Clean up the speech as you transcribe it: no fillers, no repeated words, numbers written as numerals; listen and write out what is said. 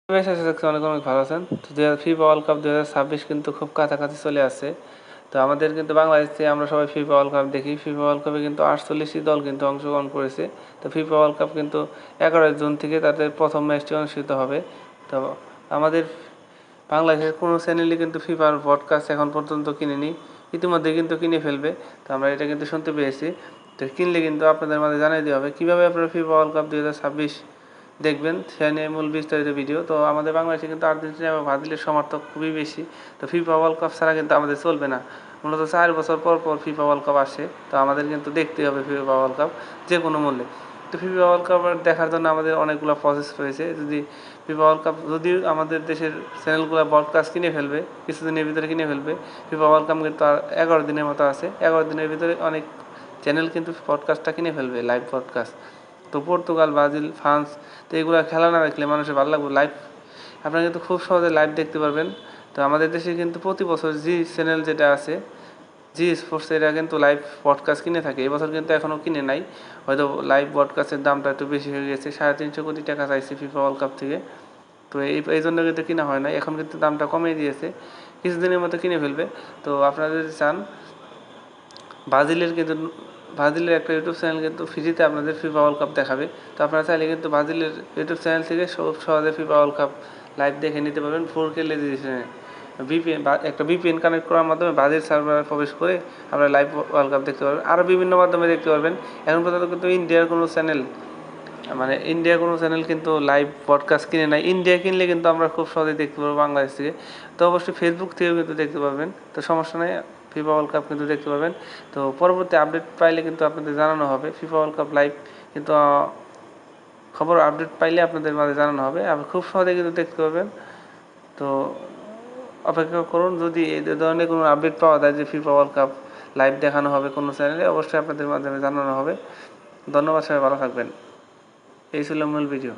অনেক অনেক ভালো আছেন। তো ফিফা ওয়ার্ল্ড কাপ 2026 কিন্তু খুব কাছাকাছি চলে আসছে। তো আমাদের কিন্তু বাংলাদেশ থেকে আমরা সবাই ফিফা ওয়ার্ল্ড কাপ দেখি। ফিফা ওয়ার্ল্ড কাপে কিন্তু 48টি দল কিন্তু অংশগ্রহণ করেছে। তো ফিফা ওয়ার্ল্ড কাপ কিন্তু 11 জুন থেকে তাদের প্রথম ম্যাচটি অনুষ্ঠিত হবে। তো আমাদের বাংলাদেশের কোনো চ্যানেলই কিন্তু ফিফার ব্রডকাস্ট এখন পর্যন্ত কিনেনি, ইতিমধ্যে কিন্তু কিনে ফেলবে। তো আমরা এটা কিন্তু শুনতে পেয়েছি। তো কিনলে কিন্তু আপনাদের মাঝে জানিয়ে দেওয়া হবে কীভাবে আপনারা ফিফা ওয়ার্ল্ড কাপ 2026 দেখবেন, সে নিয়ে মূল বিস্তারিত ভিডিও। তো আমাদের বাংলাদেশে কিন্তু আর্জেন্টিনা এবং ব্রাজিলের সমর্থক খুবই বেশি। তো ফিফা ওয়ার্ল্ড কাপ ছাড়া কিন্তু আমাদের চলবে না। মূলত 4 বছর পর পর ফিফা ওয়ার্ল্ড কাপ আসে। তো আমাদের কিন্তু দেখতেই হবে ফিফা ওয়ার্ল্ড কাপ যে কোনো মূল্যে। তো ফিফা ওয়ার্ল্ড কাপ দেখার জন্য আমাদের অনেকগুলো প্রসেস রয়েছে। যদি ফিফা ওয়ার্ল্ড কাপ যদি আমাদের দেশের চ্যানেলগুলো ব্রডকাস্ট কিনে ফেলবে, কিছুদিনের ভিতরে কিনে ফেলবে। ফিফা ওয়ার্ল্ড কাপ কিন্তু আর 11 দিনের মতো আছে। 11 দিনের ভিতরে অনেক চ্যানেল কিন্তু ব্রডকাস্টটা কিনে ফেলবে, লাইভ ব্রডকাস্ট। তো পর্তুগাল, ব্রাজিল, ফ্রান্স, তো এগুলো খেলা না দেখলে মানুষের ভালো লাগবে। লাইভ আপনারা কিন্তু খুব সহজে লাইভ দেখতে পারবেন। তো আমাদের দেশে কিন্তু প্রতি বছর জি চ্যানেল যেটা আছে, জি স্পোর্টস, এটা কিন্তু লাইভ ব্রডকাস্ট কিনে থাকে। এবছর কিন্তু এখনও কিনে নাই, হয়তো লাইভ ব্রডকাস্টের দামটা একটু বেশি হয়ে গেছে। 350 কোটি টাকা চাইছে ফিফা ওয়ার্ল্ড কাপ থেকে। তো এই জন্য কিন্তু কিনা হয় না, এখন কিন্তু দামটা কমিয়ে দিয়েছে, কিছুদিনের মতো কিনে ফেলবে। তো আপনারা যদি চান, ব্রাজিলের একটা ইউটিউব চ্যানেল কিন্তু ফ্রিতে আপনাদের ফিফা ওয়ার্ল্ড কাপ দেখাবে। তো আপনারা চাইলে কিন্তু ব্রাজিলের ইউটিউব চ্যানেল থেকে সহজে ফিফা ওয়ার্ল্ড কাপ লাইভ দেখে নিতে পারবেন 4K রেজোলিউশনে। একটা ভিপিএন কানেক্ট করার মাধ্যমে ব্রাজিল সার্ভারে প্রবেশ করে আপনারা লাইভ ওয়ার্ল্ড কাপ দেখতে পারবেন। আরও বিভিন্ন মাধ্যমে দেখতে পারবেন। এখন পর্যন্ত কিন্তু ইন্ডিয়ার কোনো চ্যানেল কিন্তু লাইভ ব্রডকাস্ট কিনে নাই। ইন্ডিয়া কিনলে কিন্তু আমরা খুব সহজেই দেখতে পারবো বাংলাদেশ থেকে। তো অবশ্যই ফেসবুক থেকেও কিন্তু দেখতে পারবেন। তো সমস্যা নেই, ফিফা ওয়ার্ল্ড কাপ কিন্তু দেখতে পাবেন। তো পরবর্তী আপডেট পাইলে কিন্তু আপনাদের জানানো হবে। ফিফা ওয়ার্ল্ড কাপ লাইভ কিন্তু খবর আপডেট পাইলে আপনাদের মাঝে জানানো হবে। আপনি খুব সহজে কিন্তু দেখতে পাবেন। তো অপেক্ষা করুন, যদি এই ধরনের কোনো আপডেট পাওয়া যায় যে ফিফা ওয়ার্ল্ড কাপ লাইভ দেখানো হবে কোনো চ্যানেলে, অবশ্যই আপনাদের মাধ্যমে জানানো হবে। ধন্যবাদ, সবাই ভালো থাকবেন। এই ছিল মূল ভিডিও।